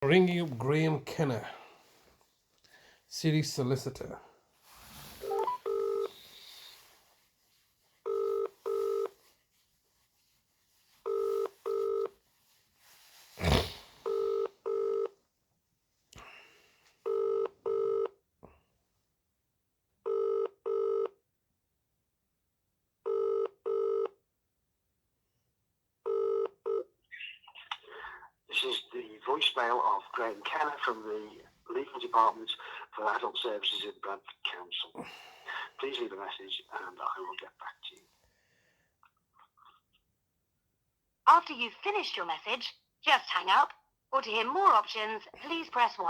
Ringing up Graeme Kenna, City Solicitor. This is the voicemail of Graeme Kenna from the Legal Department for Adult Services in Bradford Council. Please leave a message and I will get back to you. After you've finished your message, just hang up, or to hear more options, please press 1.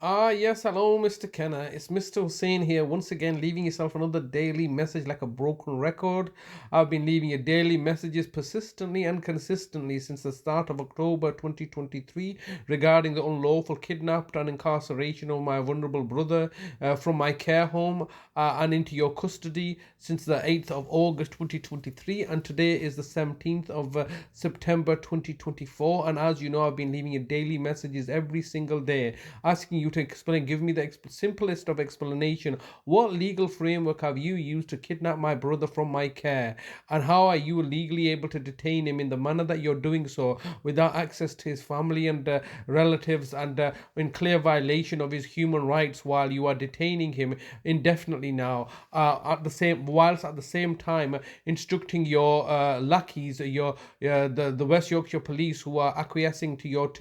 Yes, hello, Mr. Kenna. It's Mr. Hussain here, once again, leaving yourself another daily message like a broken record. I've been leaving you daily messages persistently and consistently since the start of October 2023 regarding the unlawful kidnap and incarceration of my vulnerable brother from my care home and into your custody since the 8th of August 2023, and today is the 17th of September 2024. And as you know, I've been leaving you daily messages every single day asking you to explain, give me the simplest of explanation. What legal framework have you used to kidnap my brother from my care, and how are you legally able to detain him in the manner that you're doing so without access to his family and relatives, and in clear violation of his human rights, while you are detaining him indefinitely now, whilst at the same time instructing your lackeys, the West Yorkshire Police, who are acquiescing to your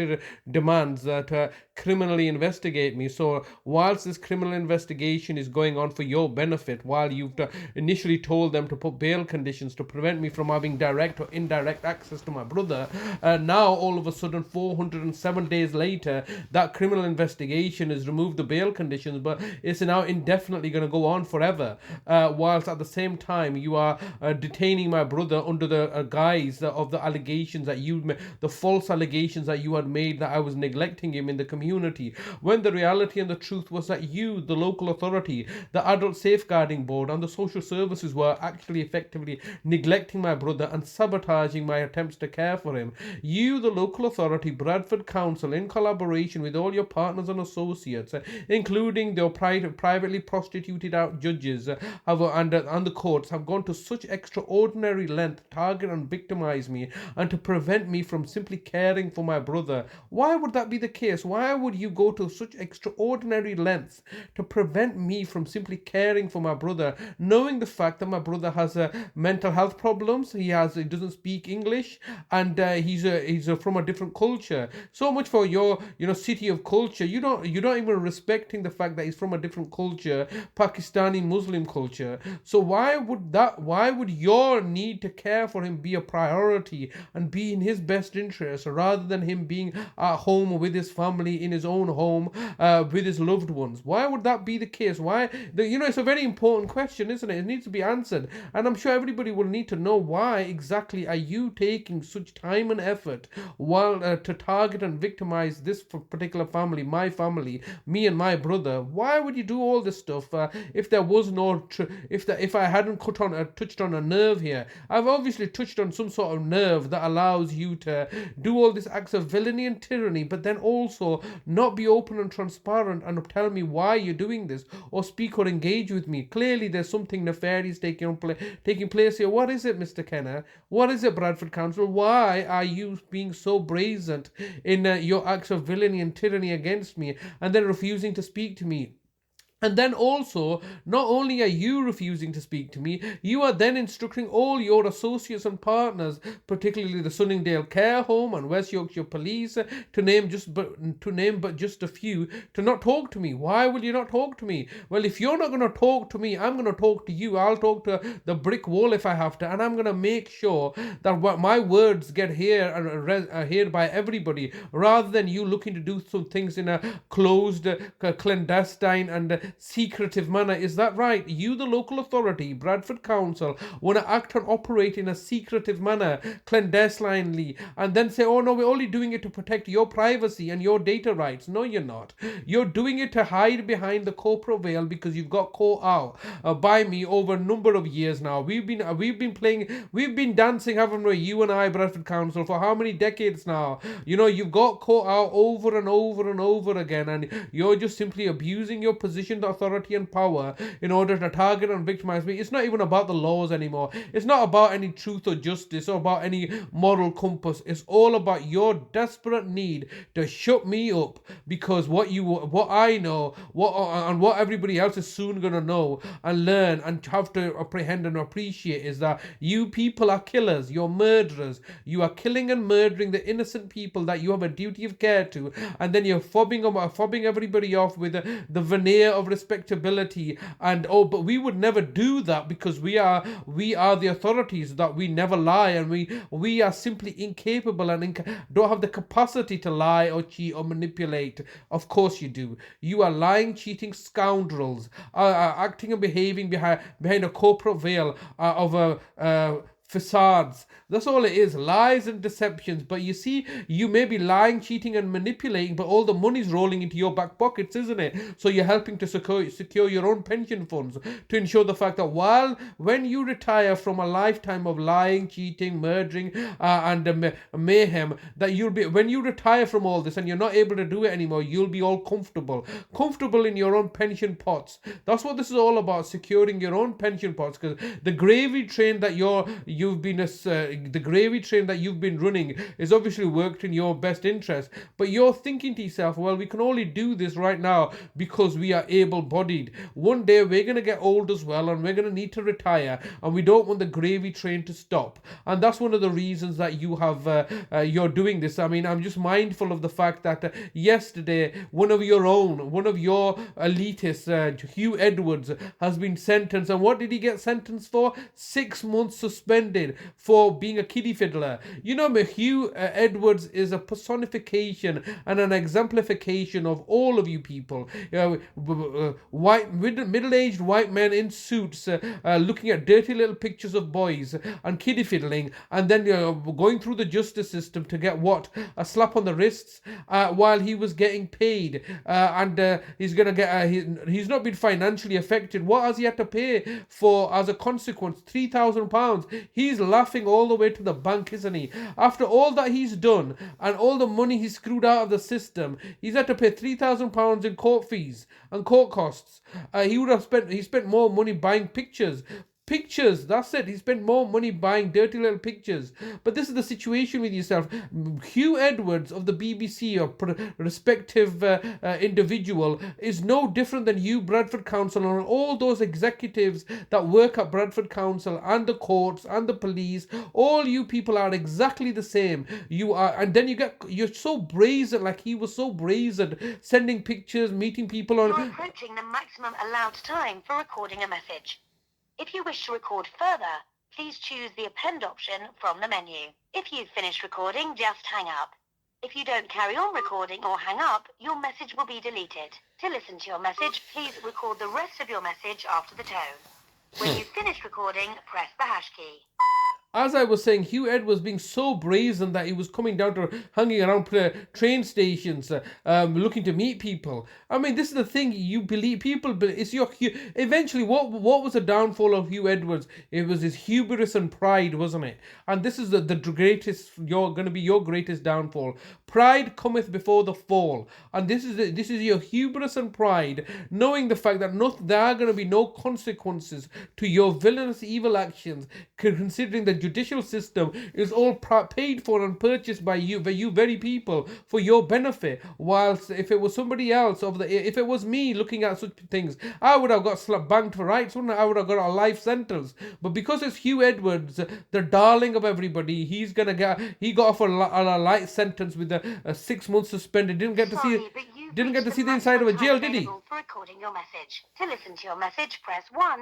demands to criminally investigate me. So whilst this criminal investigation is going on for your benefit, while you've initially told them to put bail conditions to prevent me from having direct or indirect access to my brother, now all of a sudden 407 days later that criminal investigation has removed the bail conditions, but it's now indefinitely going to go on forever, whilst at the same time you are detaining my brother under the guise of the allegations that the false allegations that you had made that I was neglecting him in the community, when the reality and the truth was that you, the local authority, the Adult Safeguarding Board and the social services were actually effectively neglecting my brother and sabotaging my attempts to care for him. You, the local authority, Bradford Council, in collaboration with all your partners and associates, including the privately prostituted out judges and the courts, have gone to such extraordinary length to target and victimize me and to prevent me from simply caring for my brother. Why would that be the case? Why would you go to such extraordinary lengths to prevent me from simply caring for my brother, knowing the fact that my brother has mental health problems, he doesn't speak English, and he's from a different culture? So much for your city of culture. You don't even respecting the fact that he's from a different culture, Pakistani Muslim culture. So why would your need to care for him be a priority and be in his best interest rather than him being at home with his family, in his own home, with his loved ones? Why would that be the case? It's a very important question, isn't it? It needs to be answered, and I'm sure everybody will need to know why exactly are you taking such time and effort while to target and victimize this particular family, my family, me and my brother. Why would you do all this stuff if there was no if I hadn't touched on a nerve here? I've obviously touched on some sort of nerve that allows you to do all these acts of villainy and tyranny, but then also not be open and transparent and tell me why you're doing this, or speak or engage with me. Clearly there's something nefarious taking place here. What is it, Mr. Kenna? What is it, Bradford Council? Why are you being so brazen in your acts of villainy and tyranny against me, and then refusing to speak to me? And then also, not only are you refusing to speak to me, you are then instructing all your associates and partners, particularly the Sunningdale Care Home and West Yorkshire Police, to name but just a few, to not talk to me. Why will you not talk to me? Well, if you're not going to talk to me, I'm going to talk to you. I'll talk to the brick wall if I have to, and I'm going to make sure that my words get heard by everybody, rather than you looking to do some things in a closed, clandestine and secretive manner. Is that right? You, the local authority, Bradford Council, want to act and operate in a secretive manner, clandestinely, and then say, oh no, we're only doing it to protect your privacy and your data rights. No, you're not. You're doing it to hide behind the corporate veil because you've got caught out by me over a number of years now. We've been dancing, haven't we, you and I, Bradford Council, for how many decades now? You know, you've got caught out over and over and over again, and you're just simply abusing your position, authority and power in order to target and victimize me. It's not even about the laws anymore. It's not about any truth or justice or about any moral compass. It's all about your desperate need to shut me up, because what I know, what everybody else is soon going to know and learn and have to apprehend and appreciate is that you people are killers, you're murderers, you are killing and murdering the innocent people that you have a duty of care to, and then you're fobbing everybody off with the veneer of respectability and but we would never do that because we are the authorities, that we never lie, and we are simply incapable and don't have the capacity to lie or cheat or manipulate. Of course you do. You are lying, cheating scoundrels, acting and behaving behind a corporate veil of facades. That's all it is, lies and deceptions. But you see, you may be lying, cheating and manipulating, but all the money's rolling into your back pockets, isn't it? So you're helping to secure your own pension funds to ensure the fact that when you retire from a lifetime of lying, cheating, murdering and mayhem, that when you retire from all this and you're not able to do it anymore, you'll be all comfortable in your own pension pots. That's what this is all about, securing your own pension pots, because the gravy train that you've been running is obviously worked in your best interest, but you're thinking to yourself, well, we can only do this right now because we are able-bodied. One day we're going to get old as well, and we're going to need to retire, and we don't want the gravy train to stop. And that's one of the reasons that you're doing this. I mean, I'm just mindful of the fact that yesterday one of your elitists, Hugh Edwards, has been sentenced. And what did he get sentenced for? 6 months suspended for being a kiddie fiddler. You know, Hugh Edwards is a personification and an exemplification of all of you people. Middle-aged white men in suits looking at dirty little pictures of boys and kiddie fiddling, and then going through the justice system to get what? A slap on the wrists while he was getting paid. And he's going to get... he's not been financially affected. What has he had to pay for as a consequence? £3,000. He's laughing all the way to the bank, isn't he? After all that he's done and all the money he's screwed out of the system, he's had to pay £3,000 in court fees and court costs. He spent more money buying pictures, that's it. He spent more money buying dirty little pictures. But this is the situation with yourself. Hugh Edwards of the BBC, or respective individual, is no different than you, Bradford Council, and all those executives that work at Bradford Council and the courts and the police. All you people are exactly the same. You are, and then you're so brazen, like he was so brazen, sending pictures, meeting people on... You're approaching the maximum allowed time for recording a message. If you wish to record further, please choose the append option from the menu. If you've finished recording, just hang up. If you don't carry on recording or hang up, your message will be deleted. To listen to your message, please record the rest of your message after the tone. When you've finished recording, press the hash key. As I was saying, Hugh Ed was being so brazen that he was coming down to hanging around train stations, looking to meet people. I mean, this is the thing. You believe people. It's your eventually. What was the downfall of Hugh Edwards? It was his hubris and pride, wasn't it? And this is the greatest. You're going to be your greatest downfall. Pride cometh before the fall, and this is your hubris and pride, knowing the fact that there are going to be no consequences to your villainous evil actions, considering the judicial system is all paid for and purchased by you very people for your benefit. Whilst if it was somebody else, if it was me looking at such things, I would have got banged for rights, wouldn't I? I would have got a life sentence. But because it's Hugh Edwards, the darling of everybody, he got off a light sentence with a 6 months suspended. Didn't get to see the inside of a jail, did he? For recording your message. To listen to your message, press 1.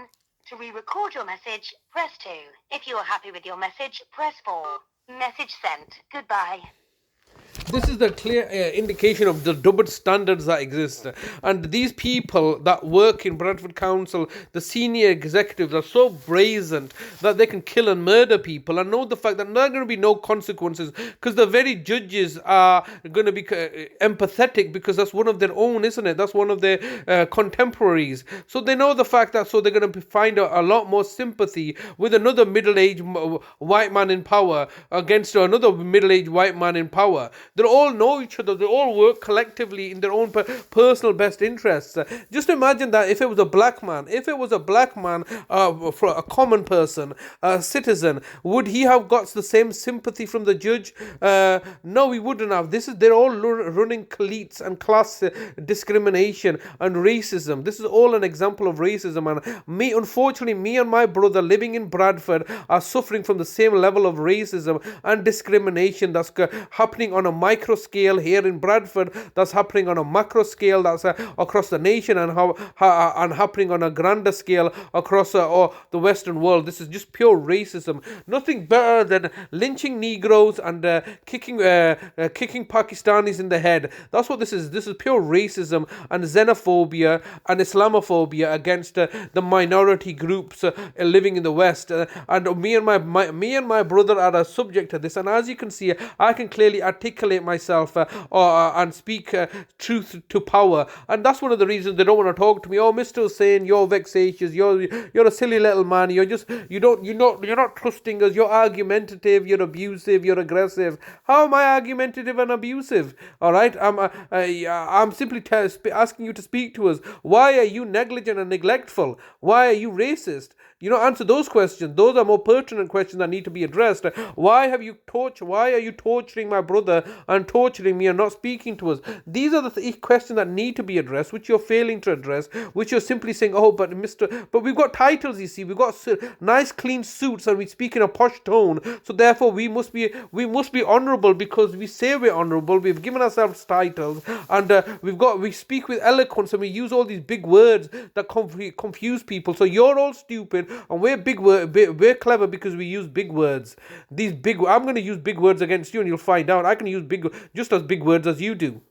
To re-record your message, press 2. If you are happy with your message, press 4. Message sent. Goodbye. This is the clear indication of the double standards that exist. And these people that work in Bradford Council, the senior executives, are so brazen that they can kill and murder people and know the fact that there are going to be no consequences, because the very judges are going to be empathetic, because that's one of their own, isn't it? That's one of their contemporaries. So they know the fact that, so they're going to find a lot more sympathy with another middle-aged white man in power against another middle-aged white man in power. They all know each other. They all work collectively in their own personal best interests. Just imagine that if it was a black man, for a common person, a citizen, would he have got the same sympathy from the judge? No, he wouldn't have. They're all running cliques and class discrimination and racism. This is all an example of racism. And unfortunately, me and my brother living in Bradford are suffering from the same level of racism and discrimination that's happening on a micro scale here in Bradford, that's happening on a macro scale that's across the nation, and happening on a grander scale across the Western world. This is just pure racism. Nothing better than lynching Negroes and kicking Pakistanis in the head. That's what this is. This is pure racism and xenophobia and Islamophobia against the minority groups living in the West. And me and my brother are subject to this. And as you can see, I can clearly articulate myself and speak truth to power. And that's one of the reasons they don't want to talk to me. Oh, Mr. Hussain, you're vexatious. You're a silly little man. You're not trusting us. You're argumentative. You're abusive. You're aggressive. How am I argumentative and abusive? All right. I'm simply asking you to speak to us. Why are you negligent and neglectful? Why are you racist? Answer those questions. Those are more pertinent questions that need to be addressed. Why are you torturing my brother and torturing me and not speaking to us? These are the questions that need to be addressed, which you're failing to address, which you're simply saying, oh, but we've got titles, you see, we've got nice clean suits and we speak in a posh tone, so therefore we must be honourable because we say we're honourable. We've given ourselves titles, and we speak with eloquence, and we use all these big words that confuse people. So you're all stupid and we're clever because we use big words. I'm going to use big words against you, and you'll find out I can use just as big words as you do.